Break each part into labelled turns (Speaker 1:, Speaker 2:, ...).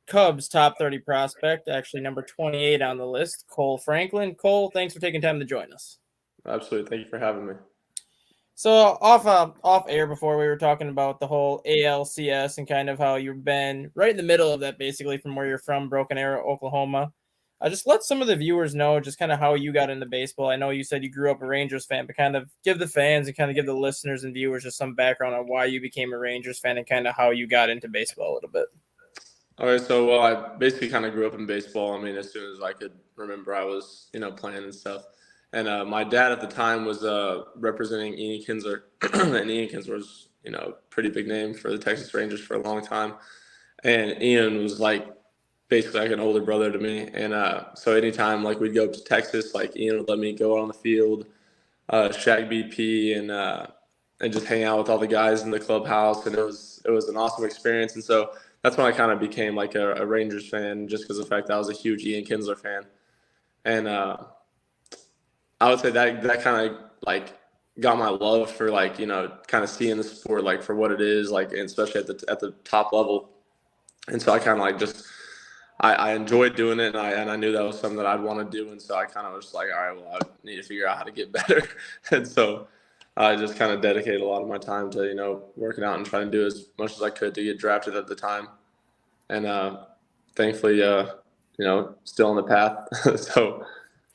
Speaker 1: Cubs top 30 prospect, actually number 28 on the list, Kohl Franklin. Kohl, thanks for taking time to join us.
Speaker 2: Absolutely. Thank you for having me.
Speaker 1: So off air before we were talking about the whole ALCS and kind of how you've been right in the middle of that, basically from where you're from, Broken Arrow, Oklahoma. Just let some of the viewers know just kind of how you got into baseball. I know you said you grew up a Rangers fan, but kind of give the fans and kind of give the listeners and viewers just some background on why you became a Rangers fan and kind of how you got into baseball a little bit.
Speaker 2: All right, so I basically kind of grew up in baseball. I mean, as soon as I could remember, I was playing and stuff. And my dad at the time was representing Ian Kinsler, and Ian Kinsler was a pretty big name for the Texas Rangers for a long time. And Ian was like basically like an older brother to me. And so anytime like we'd go up to Texas, like Ian would let me go out on the field, shag BP, and just hang out with all the guys in the clubhouse, and it was an awesome experience. And so that's when I kind of became like a Rangers fan, just because of the fact that I was a huge Ian Kinsler fan. And I would say that kind of like got my love for like kind of seeing the sport like for what it is, like, and especially at the top level. And so I kind of like just I enjoyed doing it, and I knew that was something that I'd want to do. And so I kind of was like, all right, well, I need to figure out how to get better. And so I just kind of dedicated a lot of my time to working out and trying to do as much as I could to get drafted at the time. And thankfully, still on the path.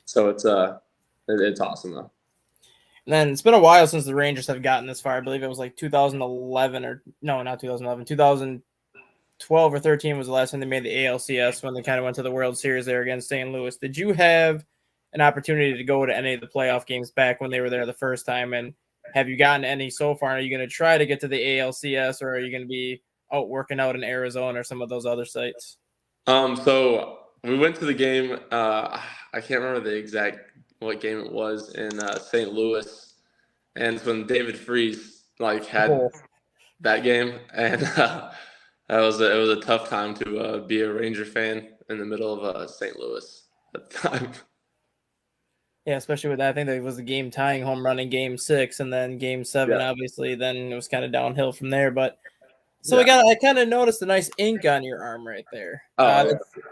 Speaker 2: so it's awesome though.
Speaker 1: And then it's been a while since the Rangers have gotten this far. I believe it was like 2011 or no, not 2011, 2012 or 13 was the last time they made the ALCS when they kind of went to the World Series there against St. Louis. Did you have an opportunity to go to any of the playoff games back when they were there the first time? And have you gotten any so far? Are you going to try to get to the ALCS, or are you going to be out working out in Arizona or some of those other sites?
Speaker 2: So we went to the game. I can't remember the exact what game it was in St. Louis, and it's when David Freese had that game, and it was a tough time to be a Ranger fan in the middle of St. Louis at the time.
Speaker 1: Yeah, especially with that. I think that was the game tying home run in Game 6, and then Game 7, obviously. Then it was kind of downhill from there. But so I kind of noticed a nice ink on your arm right there.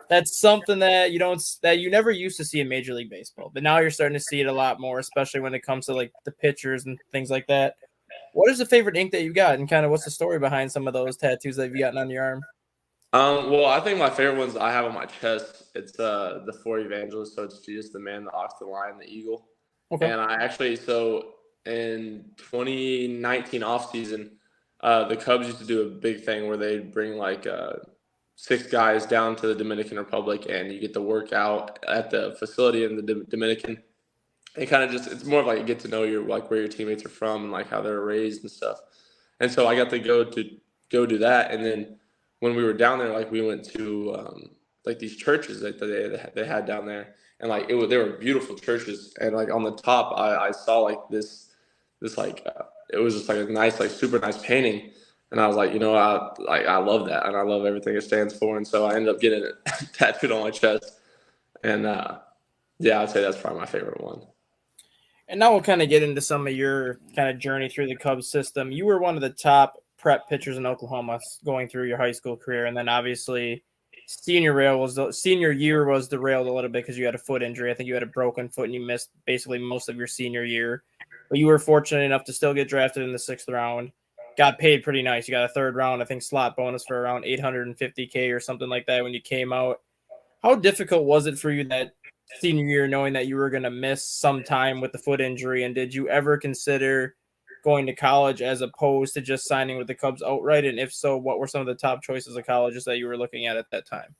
Speaker 1: That's something that you never used to see in Major League Baseball, but now you're starting to see it a lot more, especially when it comes to like the pitchers and things like that. What is the favorite ink that you got, and kind of what's the story behind some of those tattoos that you've gotten on your arm?
Speaker 2: Well, I think my favorite ones I have on my chest, it's the Four Evangelists, so it's Jesus, the man, the ox, the lion, the eagle. Okay. And I actually, so in 2019 offseason, the Cubs used to do a big thing where they'd bring like 6 guys down to the Dominican Republic, and you get to work out at the facility in the Dominican. And kind of it's more of like get to know where your teammates are from and like how they're raised and stuff. And so I got to go do that. And then when we were down there, like we went to like these churches that they had down there, and like they were beautiful churches. And like on the top, I saw like this like it was just like a nice, like super nice painting. And I was like, I love that, and I love everything it stands for. And so I ended up getting it tattooed on my chest. And I'd say that's probably my favorite one.
Speaker 1: And now we'll kind of get into some of your kind of journey through the Cubs system. You were one of the top prep pitchers in Oklahoma going through your high school career, and then obviously senior year was derailed a little bit because you had a foot injury. I think you had a broken foot, and you missed basically most of your senior year. But you were fortunate enough to still get drafted in the 6th round. Got paid pretty nice. You got a 3rd round, I think, slot bonus for around $850K or something like that when you came out. How difficult was it for you that senior year, knowing that you were going to miss some time with the foot injury? And did you ever consider going to college as opposed to just signing with the Cubs outright? And if so, what were some of the top choices of colleges that you were looking at that time?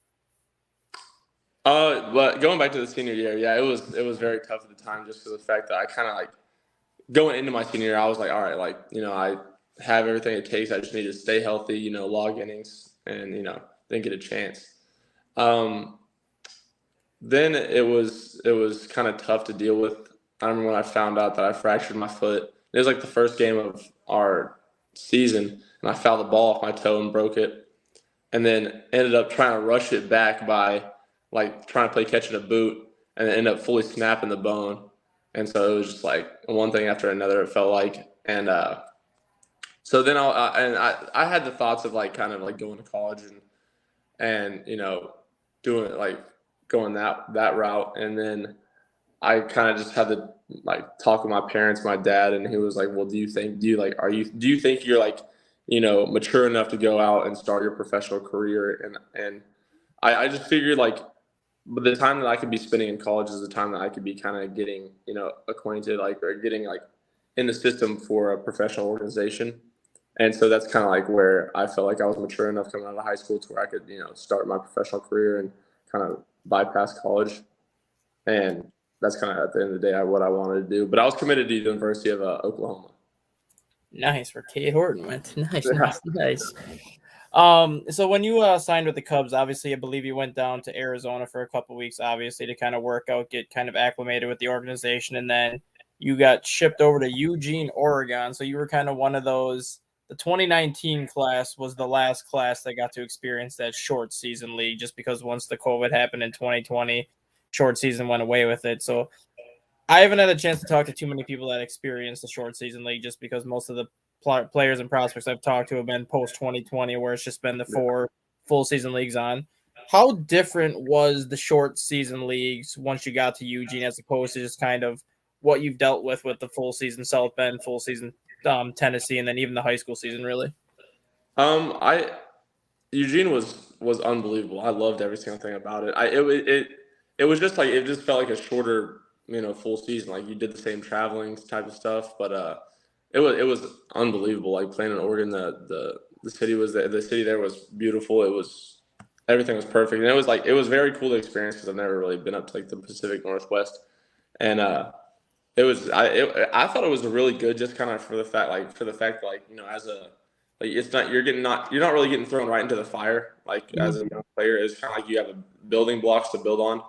Speaker 2: But going back to the senior year, it was very tough at the time, just because of the fact that I kind of like going into my senior year, I was like, all right, like, I have everything it takes. I just need to stay healthy, log innings, and, then get a chance. Then it was kind of tough to deal with. I remember when I found out that I fractured my foot. It was like the first game of our season, and I fouled the ball off my toe and broke it, and then ended up trying to rush it back by like trying to play catch in a boot, and then ended up fully snapping the bone. And so it was just like one thing after another, it felt like. And so then I had the thoughts of like kind of like going to college and doing going that route. And then I kind of just had to talk with my parents, my dad, and he was like, "Well, do you think you're mature enough to go out and start your professional career?" And I just figured but the time that I could be spending in college is the time that I could be kind of getting acquainted or getting in the system for a professional organization. And so that's kind of where I felt like I was mature enough coming out of high school to where I could start my professional career and kind of bypass college. And that's kind of at the end of the day what I wanted to do. But I was committed to the University of Oklahoma.
Speaker 1: Nice, where Kate Horton went. Nice,
Speaker 2: Yeah.
Speaker 1: nice. So when you signed with the Cubs, obviously I believe you went down to Arizona for a couple weeks, obviously to kind of work out, get kind of acclimated with the organization, and then you got shipped over to Eugene, Oregon. So you were kind of one of those. The 2019 class was the last class that got to experience that short season league, just because once the COVID happened in 2020, short season went away with it. So I haven't had a chance to talk to too many people that experienced the short season league, just because most of the players and prospects I've talked to have been post 2020, where it's just been the 4 full season leagues on. How different was the short season leagues once you got to Eugene, as opposed to just kind of what you've dealt with the full season South Bend, full season Tennessee, and then even the high school season, really?
Speaker 2: I Eugene was unbelievable. I loved every single thing about it. It was just it just felt like a shorter full season. You did the same traveling type of stuff, but it was unbelievable. Playing in Oregon, the city there was beautiful. Everything was perfect, and it was very cool to experience because I've never really been up to the Pacific Northwest, and I thought it was really good just kind of for the fact as a it's not you're not really getting thrown right into the fire as a young player. It's kind of you have a building blocks to build on,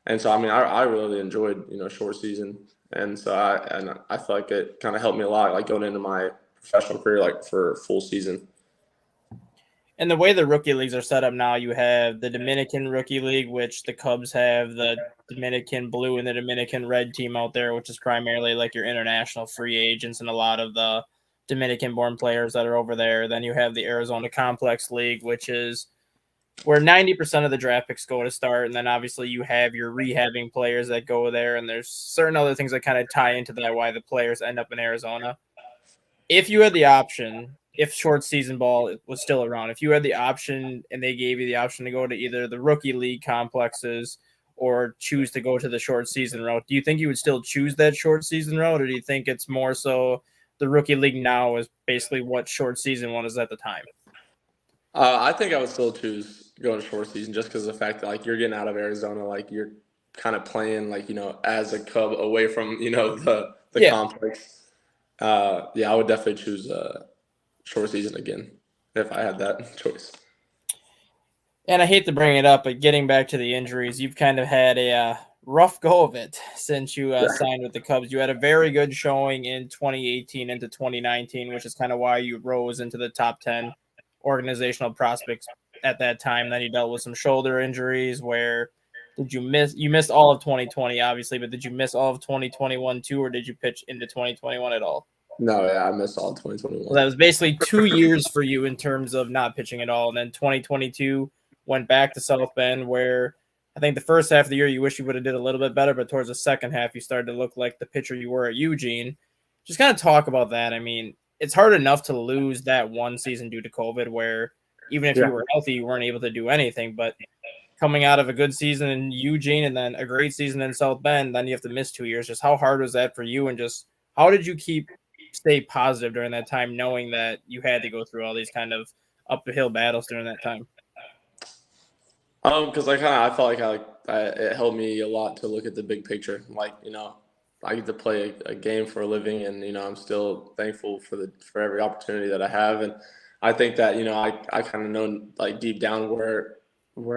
Speaker 2: and so I really enjoyed short season, and so I feel like it kind of helped me a lot going into my professional career for full season.
Speaker 1: And the way the rookie leagues are set up now, you have the Dominican Rookie League, which the Cubs have the Dominican Blue and the Dominican Red team out there, which is primarily your international free agents and a lot of the Dominican-born players that are over there. Then you have the Arizona Complex League, which is where 90% of the draft picks go to start. And then obviously you have your rehabbing players that go there. And there's certain other things that kind of tie into that, why the players end up in Arizona. If you had the option, if short season ball was still around, if you had the option and they gave you the option to go to either the rookie league complexes or choose to go to the short season route, do you think you would still choose that short season route, or do you think it's more so the rookie league now is basically what short season was at the time?
Speaker 2: I think I would still choose going to short season just because of the fact that you're getting out of Arizona, you're kind of playing as a Cub away from the complex. I would definitely choose short season again if I had that choice.
Speaker 1: And I hate to bring it up, but getting back to the injuries, you've kind of had a rough go of it since you signed with the Cubs. You had a very good showing in 2018 into 2019, which is kind of why you rose into the top 10 organizational prospects at that time. Then you dealt with some shoulder injuries. Where did you miss? You missed all of 2020, obviously, but did you miss all of 2021 too, or did you pitch into 2021 at all?
Speaker 2: No, I missed all 2021.
Speaker 1: Well, that was basically 2 years for you in terms of not pitching at all. And then 2022 went back to South Bend, where I think the first half of the year you wish you would have did a little bit better, but towards the second half you started to look like the pitcher you were at Eugene. Just kind of talk about that. I mean, it's hard enough to lose that one season due to COVID, where even if you were healthy, you weren't able to do anything. But coming out of a good season in Eugene and then a great season in South Bend, then you have to miss 2 years. Just how hard was that for you? And just how did you stay positive during that time, knowing that you had to go through all these kind of uphill battles during that time?
Speaker 2: Because I felt it helped me a lot to look at the big picture. I get to play a game for a living, and I'm still thankful for every opportunity that I have. And I think that I kind of know deep down where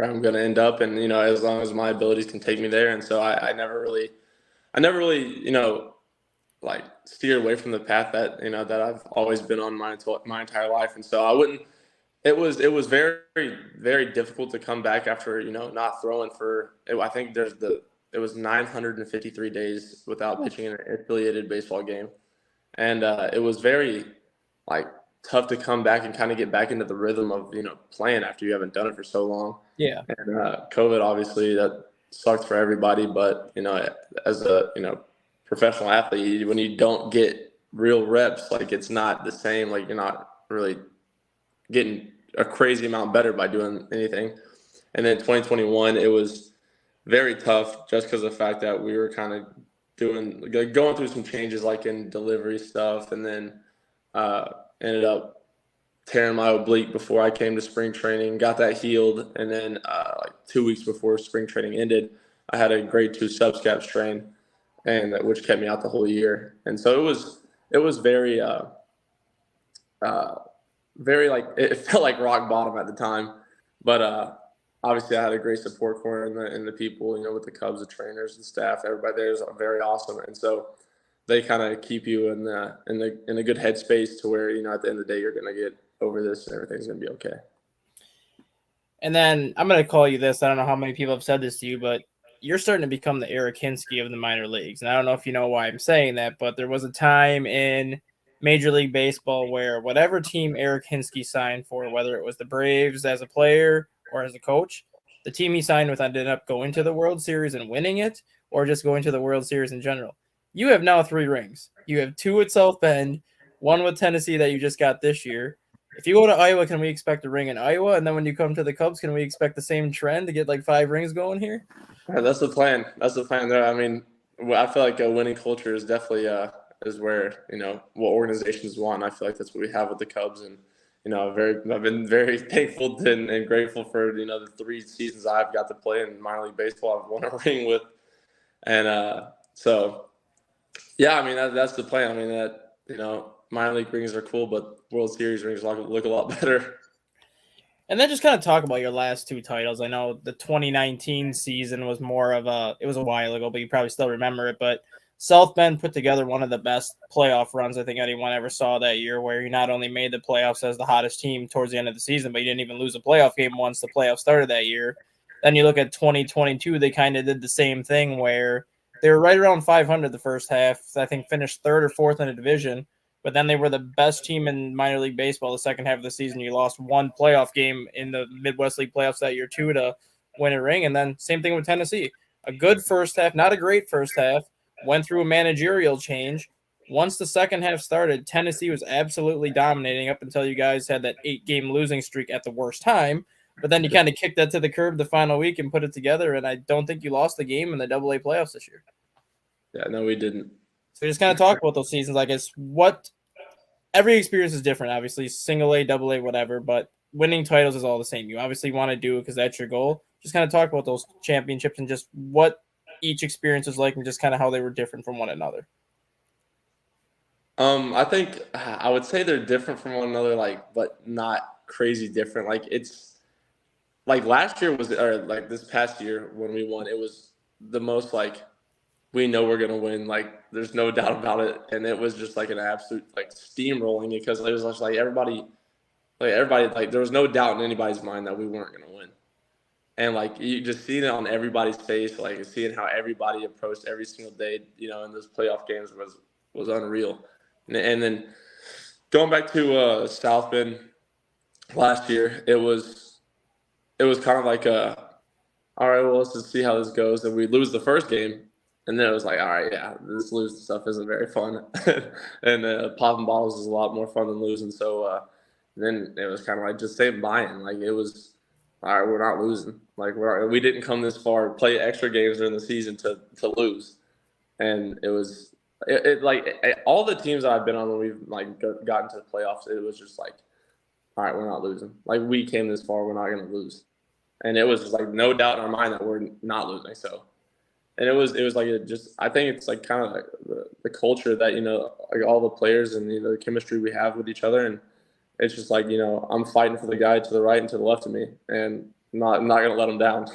Speaker 2: I'm going to end up, and as long as my abilities can take me there. And so I never really steer away from the path that that I've always been on my entire life. And so I wouldn't. It was very, very difficult to come back after not throwing for. I think it was 953 days without pitching in an affiliated baseball game, and it was very tough to come back and kind of get back into the rhythm of, playing after you haven't done it for so long.
Speaker 1: Yeah.
Speaker 2: And COVID, obviously, that sucked for everybody. But, as a, professional athlete, when you don't get real reps, like it's not the same. Like you're not really getting a crazy amount better by doing anything. And then 2021, it was very tough just because of the fact that we were kind of going through some changes like in delivery stuff, and then ended up tearing my oblique before I came to spring training, got that healed, and then like 2 weeks before spring training ended, I had a grade 2 subscap strain, and which kept me out the whole year. And so it was very very like it felt like rock bottom at the time, but obviously I had a great support corps and the people, with the Cubs, the trainers, the staff, everybody there is very awesome, and so they kind of keep you in a good headspace to where at the end of the day you're gonna get over this and everything's gonna be okay.
Speaker 1: And then I'm gonna call you this. I don't know how many people have said this to you, but you're starting to become the Eric Hinsky of the minor leagues. And I don't know if you know why I'm saying that, but there was a time in Major League Baseball where whatever team Eric Hinsky signed for, whether it was the Braves as a player or as a coach, the team he signed with ended up going to the World Series and winning it, or just going to the World Series in general. You have now 3 rings. You have 2 at South Bend, 1 with Tennessee that you just got this year. If you go to Iowa, can we expect a ring in Iowa? And then when you come to the Cubs, can we expect the same trend to get like 5 rings going here?
Speaker 2: That's the plan. That's the plan there. I mean, I feel like a winning culture is definitely is where what organizations want. And I feel like that's what we have with the Cubs, and I've been very thankful and grateful for the 3 seasons I've got to play in minor league baseball. I've won a ring with, and so yeah, I mean that's the plan. I mean that minor league rings are cool, but World Series rings look a lot better.
Speaker 1: And then just kind of talk about your last 2 titles. I know the 2019 season was it was a while ago, but you probably still remember it. But South Bend put together one of the best playoff runs I think anyone ever saw that year, where you not only made the playoffs as the hottest team towards the end of the season, but you didn't even lose a playoff game once the playoffs started that year. Then you look at 2022, they kind of did the same thing where they were right around 500 the first half. I think finished 3rd or 4th in the division. But then they were the best team in minor league baseball the second half of the season. You lost 1 playoff game in the Midwest League playoffs that year, too, to win a ring. And then same thing with Tennessee. A good first half, not a great first half, went through a managerial change. Once the second half started, Tennessee was absolutely dominating up until you guys had that 8-game losing streak at the worst time. But then you kind of kicked that to the curb the final week and put it together. And I don't think you lost the game in the AA playoffs this year.
Speaker 2: Yeah, no, we didn't.
Speaker 1: So just kind of talk about those seasons. I guess every experience is different, obviously, single A, double A, whatever, but winning titles is all the same. You obviously want to do it because that's your goal. Just kind of talk about those championships and just what each experience was like and just kind of how they were different from one another.
Speaker 2: I think I would say they're different from one another, but not crazy different. Like it's like last year or like this past year when we won, it was the most we know we're gonna win. Like there's no doubt about it, and it was just like an absolute steamrolling because it was just everybody there was no doubt in anybody's mind that we weren't gonna win, and you just seeing it on everybody's face, seeing how everybody approached every single day, in those playoff games was unreal, and then going back to South Bend last year, it was kind of all right, well let's just see how this goes, and we lose the first game. And then it was all right, yeah, this losing stuff isn't very fun. And popping bottles is a lot more fun than losing. So then it was kind of just stay buying. It was, all right, we're not losing. We didn't come this far, play extra games during the season to lose. And it was, all the teams that I've been on when we've gotten to the playoffs, it was just all right, we're not losing. We came this far, we're not going to lose. And it was just no doubt in our mind that we're not losing. So. And it was I think it's kind of the culture that, all the players and, the chemistry we have with each other. And it's just I'm fighting for the guy to the right and to the left of me and I'm not going to let him down.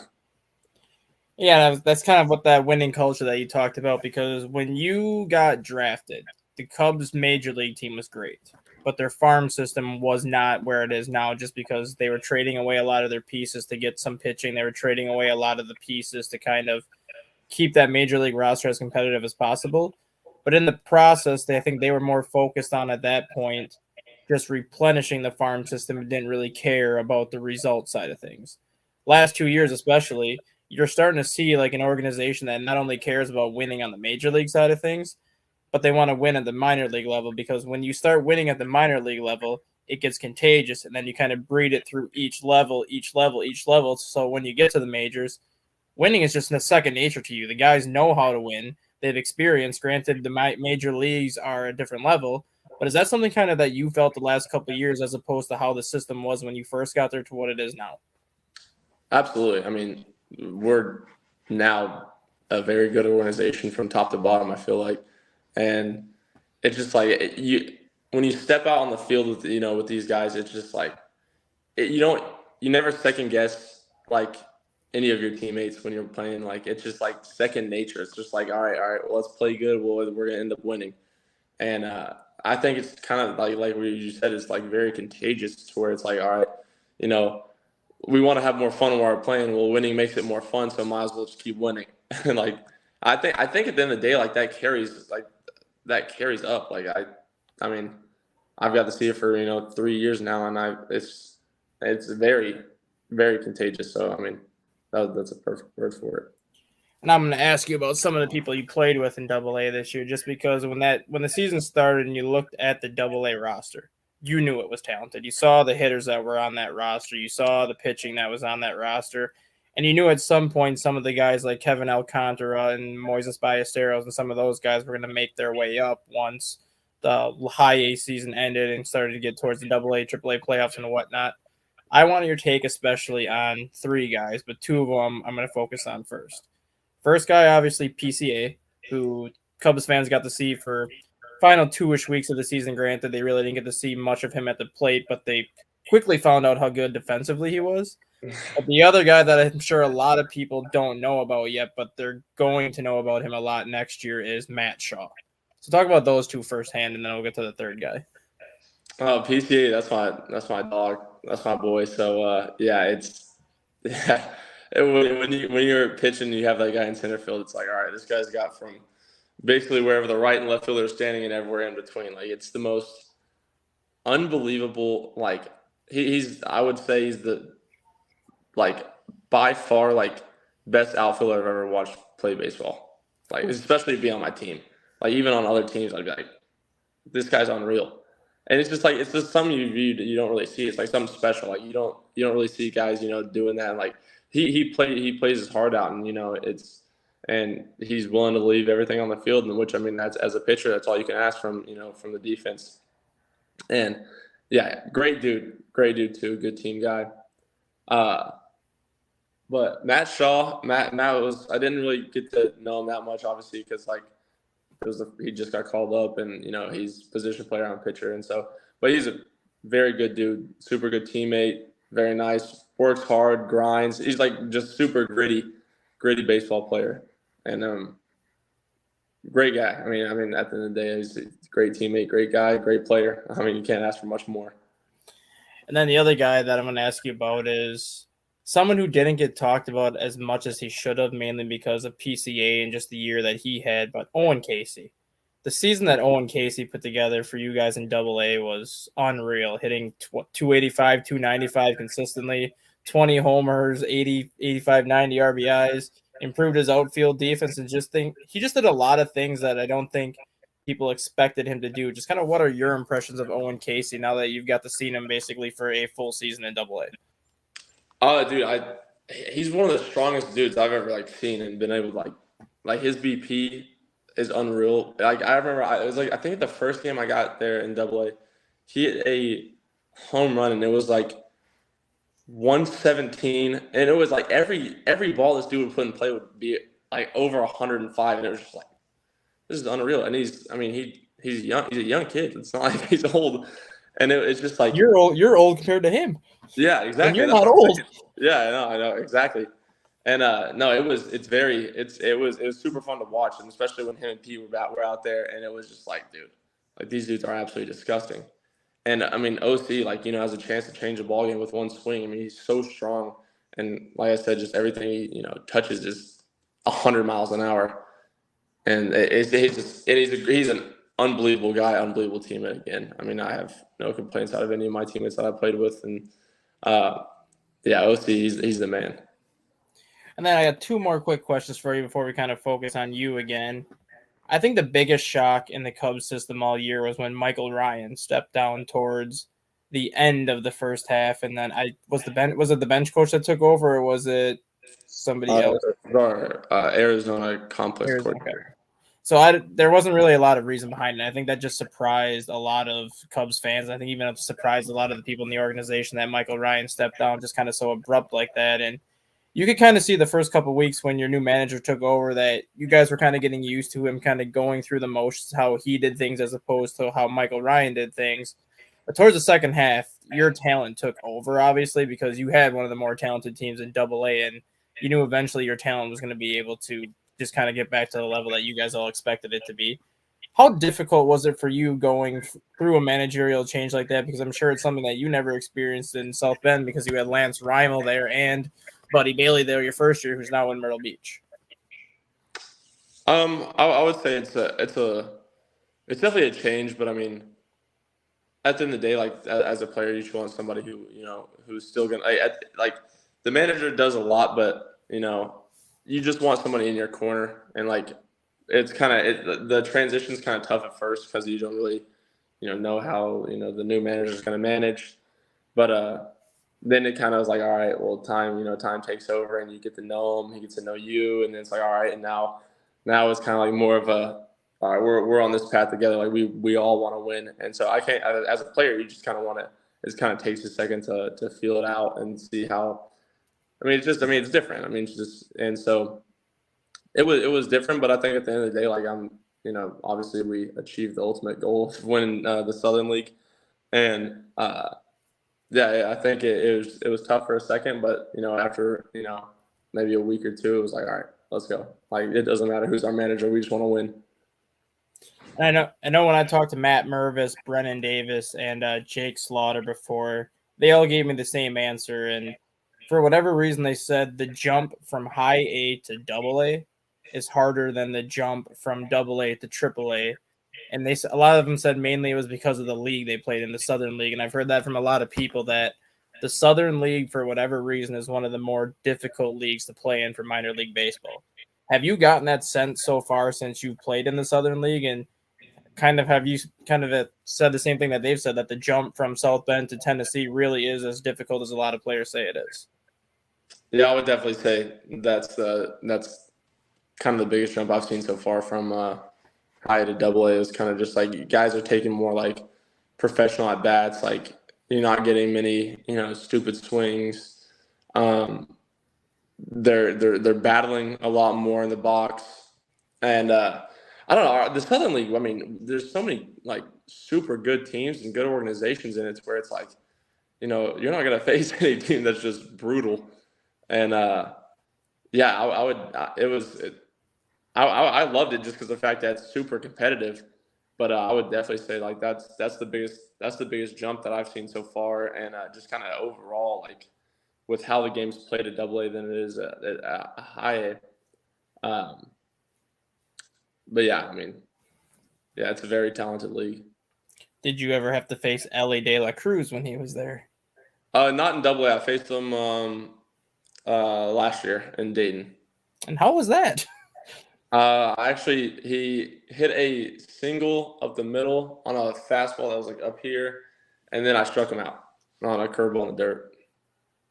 Speaker 1: Yeah, that's kind of what that winning culture that you talked about, because when you got drafted, the Cubs major league team was great, but their farm system was not where it is now just because they were trading away a lot of their pieces to get some pitching. They were trading away a lot of the pieces to kind of keep that major league roster as competitive as possible. But in the process, I think they were more focused on at that point just replenishing the farm system and didn't really care about the result side of things. Last 2 years, especially, you're starting to see like an organization that not only cares about winning on the major league side of things, but they want to win at the minor league level, because when you start winning at the minor league level, it gets contagious, and then you kind of breed it through each level. So when you get to the majors, winning is just a second nature to you. The guys know how to win. They've experienced. Granted, the major leagues are a different level, but is that something kind of that you felt the last couple of years as opposed to how the system was when you first got there to what it is now?
Speaker 2: Absolutely. I mean, we're now a very good organization from top to bottom, I feel like. And it's just like when you step out on the field with with these guys, it's just like you never second guess like any of your teammates when you're playing. Like it's just like second nature. It's just like all right, well, let's play good. Well, we're gonna end up winning. And I think it's kind of like what you said, it's like very contagious to where it's like, all right, we want to have more fun while we're playing. Well, winning makes it more fun, so might as well just keep winning. And like I think at the end of the day, like that carries up. Like I mean, I've got to see it for 3 years now, and it's very, very contagious. So I mean, that's a perfect word for it.
Speaker 1: And I'm going to ask you about some of the people you played with in Double A this year, just because when the season started and you looked at the Double A roster, you knew it was talented. You saw the hitters that were on that roster. You saw the pitching that was on that roster. And you knew at some point some of the guys like Kevin Alcantara and Moises Ballesteros and some of those guys were going to make their way up once the high A season ended and started to get towards the Double A, Triple A playoffs and whatnot. I want your take especially on three guys, but two of them I'm going to focus on first. First guy, obviously, PCA, who Cubs fans got to see for final 2-ish weeks of the season. Granted, they really didn't get to see much of him at the plate, but they quickly found out how good defensively he was. But the other guy that I'm sure a lot of people don't know about yet, but they're going to know about him a lot next year, is Matt Shaw. So talk about those two firsthand, and then we'll get to the third guy.
Speaker 2: PCA, that's my dog, that's my boy. So when you're pitching, you have that guy in center field. It's like, all right, this guy's got from basically wherever the right and left fielder are standing and everywhere in between. Like it's the most unbelievable. Like I would say he's the by far best outfielder I've ever watched play baseball. Like especially be on my team. Like even on other teams, I'd be like, this guy's unreal. And it's just something you don't really see. It's like something special. Like you don't really see guys doing that. And like he plays his heart out, and and he's willing to leave everything on the field. And which, I mean, that's, as a pitcher, that's all you can ask from the defense. And yeah, great dude too, good team guy. But Matt Shaw, Matt I didn't really get to know him that much, obviously, because he just got called up, and he's position player on pitcher, and so. But he's a very good dude, super good teammate, very nice, works hard, grinds. He's like just super gritty baseball player, and great guy. I mean, at the end of the day, he's a great teammate, great guy, great player. I mean, you can't ask for much more.
Speaker 1: And then the other guy that I'm going to ask you about is someone who didn't get talked about as much as he should have, mainly because of PCA and just the year that he had, but Owen Casey. The season that Owen Casey put together for you guys in Double A was unreal, hitting 285, 295 consistently, 20 homers, 80, 85, 90 RBIs, improved his outfield defense, and he just did a lot of things that I don't think people expected him to do. Just kind of what are your impressions of Owen Casey now that you've got to see him basically for a full season in Double A?
Speaker 2: Dude, he's one of the strongest dudes I've ever seen and been able to like his BP is unreal. Like I remember, it was I think the first game I got there in Double A, he hit a home run and it was 117, and it was every ball this dude would put in play would be over 105, and it was just this is unreal. And he's young. He's a young kid. It's not like he's old. And it's just
Speaker 1: you're old compared to him.
Speaker 2: Yeah, exactly.
Speaker 1: And you're not old.
Speaker 2: Yeah, I know exactly. And no, it was super fun to watch, and especially when him and Pete were out there, and it was just dude, these dudes are absolutely disgusting. And I mean, OC has a chance to change the ball game with one swing. I mean, he's so strong, and like I said, just everything he touches is 100 miles an hour, and he's unbelievable guy, unbelievable teammate again. I mean, I have no complaints out of any of my teammates that I played with. And, OC, he's the man.
Speaker 1: And then I got two more quick questions for you before we kind of focus on you again. I think the biggest shock in the Cubs system all year was when Michael Ryan stepped down towards the end of the first half, and then was it the bench coach that took over, or was it somebody else?
Speaker 2: Our Arizona complex coordinator.
Speaker 1: So there wasn't really a lot of reason behind it. I think that just surprised a lot of Cubs fans. I think even it surprised a lot of the people in the organization that Michael Ryan stepped down just kind of so abrupt like that. And you could kind of see the first couple of weeks when your new manager took over that you guys were kind of getting used to him kind of going through the motions, how he did things as opposed to how Michael Ryan did things. But towards the second half, your talent took over, obviously, because you had one of the more talented teams in Double-A, and you knew eventually your talent was going to be able to just kind of get back to the level that you guys all expected it to be. How difficult was it for you going through a managerial change like that? Because I'm sure it's something that you never experienced in South Bend because you had Lance Rymel there and Buddy Bailey there your first year, who's now in Myrtle Beach.
Speaker 2: I would say it's definitely a change, but I mean, at the end of the day, like as a player, you just want somebody who who's still gonna like the manager does a lot, but you just want somebody in your corner, and like it's kind of the transition's kind of tough at first because you don't really know how the new manager is going to manage, but then it kind of was like, all right, well, time takes over, and you get to know him, he gets to know you, and then it's like, all right, and now it's kind of like more of a, all right, we're on this path together, like we all want to win, and so I can't, as a player, you just kind of want to. It kind of takes a second to feel it out and see how. It's different. It's just, and so it was different, but I think at the end of the day, like obviously we achieved the ultimate goal of winning the Southern League, and I think it was tough for a second, but after maybe a week or two, it was like, all right, let's go. Like it doesn't matter who's our manager, we just want to win.
Speaker 1: And I know when I talked to Matt Mervis, Brennan Davis, and Jake Slaughter before, they all gave me the same answer, and for whatever reason, they said the jump from high A to Double-A is harder than the jump from Double-A to Triple-A. And a lot of them said mainly it was because of the league they played in, the Southern League. And I've heard that from a lot of people that the Southern League, for whatever reason, is one of the more difficult leagues to play in for minor league baseball. Have you gotten that sense so far since you've played in the Southern League? And have you said the same thing that they've said, that the jump from South Bend to Tennessee really is as difficult as a lot of players say it is?
Speaker 2: Yeah, I would definitely say that's kind of the biggest jump I've seen so far from high to Double-A. Is kind of just like guys are taking more like professional at bats. Like you're not getting many stupid swings. They're battling a lot more in the box, and I don't know, the Southern League. There's so many like super good teams and good organizations in it where it's like you're not gonna face any team that's just brutal. And I loved it just because of the fact that it's super competitive. But I would definitely say like that's the biggest jump that I've seen so far, and just kind of overall like with how the game's played at Double-A than it is at high A. But it's a very talented league.
Speaker 1: Did you ever have to face Ellie De La Cruz when he was there?
Speaker 2: Not in Double-A. I faced him last year in Dayton.
Speaker 1: And how was that?
Speaker 2: Actually, he hit a single up the middle on a fastball that was like up here, and then I struck him out on a curveball in the dirt.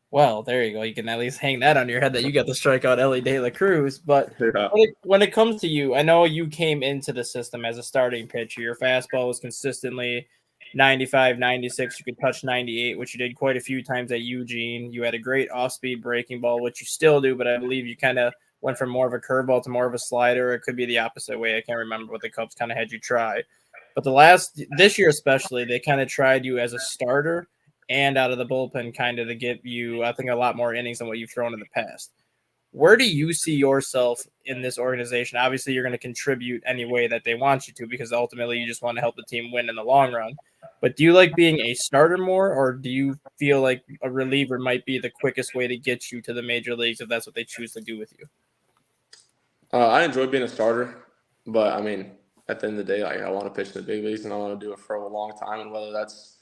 Speaker 1: Well, there you go. You can at least hang that on your head that you got to strike out Ellie De La Cruz. But
Speaker 2: Yeah.
Speaker 1: when it comes to you, I know you came into the system as a starting pitcher. Your fastball was consistently 95, 96. You could touch 98, which you did quite a few times at Eugene. You had a great off-speed breaking ball, which you still do, but I believe you kind of went from more of a curveball to more of a slider. It could be the opposite way. I can't remember what the Cubs kind of had you try. But this year especially, they kind of tried you as a starter and out of the bullpen kind of to give you, I think, a lot more innings than what you've thrown in the past. Where do you see yourself in this organization? Obviously, you're going to contribute any way that they want you to because ultimately you just want to help the team win in the long run. But do you like being a starter more, or do you feel like a reliever might be the quickest way to get you to the major leagues if that's what they choose to do with you?
Speaker 2: I enjoy being a starter, but at the end of the day, like I want to pitch in the big leagues and I want to do it for a long time, and whether that's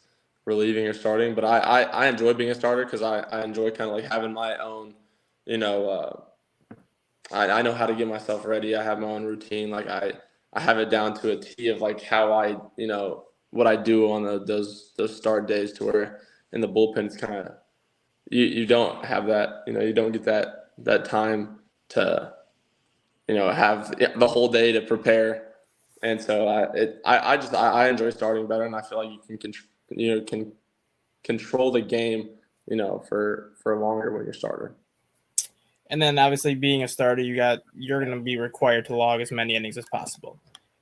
Speaker 2: relieving or starting. But I enjoy being a starter because I enjoy kind of like having my own, you know, I know how to get myself ready. I have my own routine. Like I have it down to a T of like how I, you know, what I do on those start days, to where in the bullpen it's kind of you don't have that, you know, you don't get that time to, you know, have the whole day to prepare. And so I enjoy starting better, and I feel like you can control the game, you know, for longer when you're a starter.
Speaker 1: And then obviously being a starter, you're going to be required to log as many innings as possible.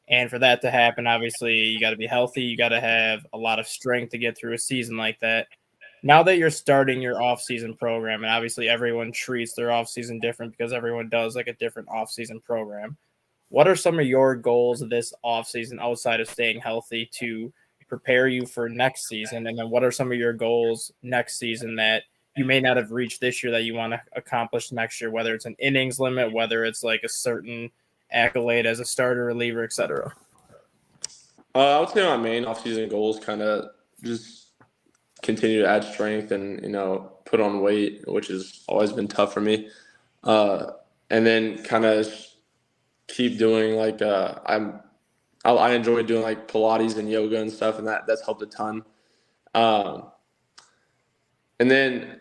Speaker 1: And for that to happen, obviously you got to be healthy. You got to have a lot of strength to get through a season like that. Now that you're starting your off-season program, and obviously everyone treats their off-season different because everyone does like a different off-season program, what are some of your goals this off-season outside of staying healthy to prepare you for next season? And then what are some of your goals next season that you may not have reached this year that you want to accomplish next year, whether it's an innings limit, whether it's like a certain accolade as a starter, reliever, etc.?
Speaker 2: I would say my main off-season goals kind of just continue to add strength and, you know, put on weight, which has always been tough for me. And then kind of keep doing like I enjoy doing like Pilates and yoga and stuff, and that's helped a ton. And then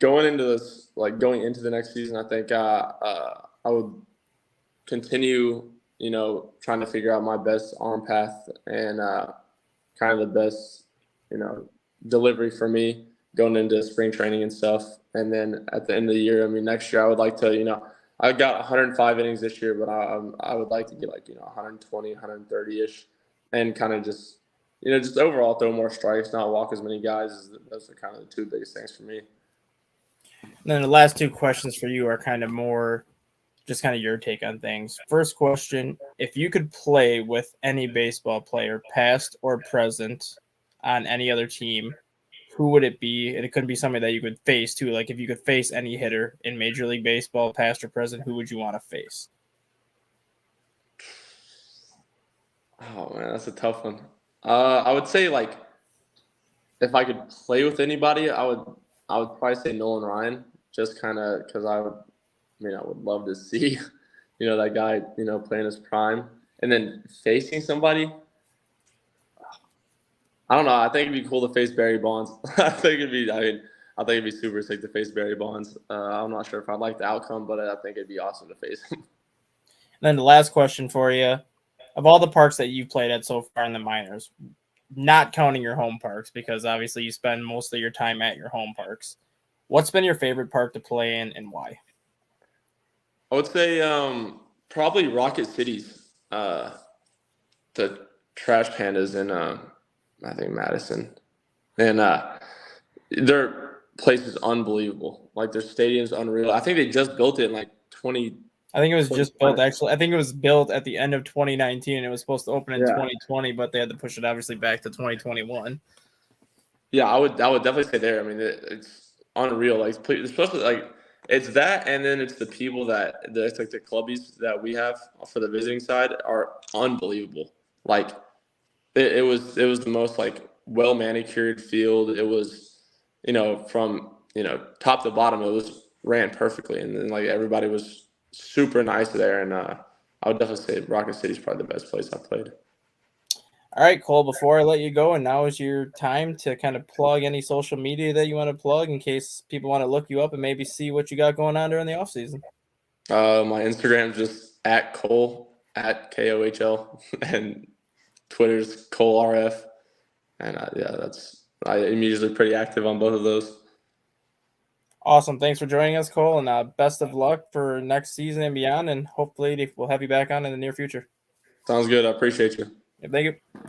Speaker 2: going into the next season, I think I would continue, you know, trying to figure out my best arm path and kind of the best, you know, delivery for me going into spring training and stuff. And then at the end of the year, I mean, next year I would like to, you know, I got 105 innings this year, but I would like to get like, you know, 120, 130-ish, and kind of just, you know, just overall throw more strikes, not walk as many guys. Those are kind of the two biggest things for me.
Speaker 1: And then the last two questions for you are kind of more just kind of your take on things. First question, if you could play with any baseball player, past or present, on any other team, who would it be? And it couldn't be somebody that you could face too. Like if you could face any hitter in Major League Baseball, past or present, who would you want to face?
Speaker 2: Oh man, that's a tough one. I would say like if I could play with anybody, I would probably say Nolan Ryan, just kind of because I would love to see, you know, that guy, you know, playing his prime, and then facing somebody. I don't know. I think it'd be cool to face Barry Bonds. I think it'd be super sick to face Barry Bonds. I'm not sure if I'd like the outcome, but I think it'd be awesome to face him.
Speaker 1: And then the last question for you, of all the parks that you've played at so far in the minors, not counting your home parks, because obviously you spend most of your time at your home parks, what's been your favorite park to play in and why?
Speaker 2: I would say probably Rocket Cities, the Trash Pandas in I think Madison, and their place is unbelievable. Like their stadium's unreal. I think they just built it in like 20.
Speaker 1: I think it was just built actually. I think it was built at the end of 2019 and it was supposed to open in 2020, but they had to push it obviously back to 2021.
Speaker 2: Yeah, I would definitely say there. I mean, it's unreal. Like it's supposed to like it's that, and then it's the people it's like the clubbies that we have for the visiting side are unbelievable. Like it was the most like well manicured field. It was, you know, from, you know, top to bottom, it was ran perfectly, and then like everybody was super nice there. And I would definitely say Rocket City is probably the best place I've played.
Speaker 1: All right, Cole, before I let you go, and now is your time to kind of plug any social media that you want to plug in case people want to look you up and maybe see what you got going on during the offseason.
Speaker 2: My Instagram is just at Kohl, at KOHL, and Twitter's KohlRF. And I'm usually pretty active on both of those.
Speaker 1: Awesome. Thanks for joining us, Cole, and best of luck for next season and beyond. And hopefully we'll have you back on in the near future.
Speaker 2: Sounds good. I appreciate you.
Speaker 1: Yeah, thank you.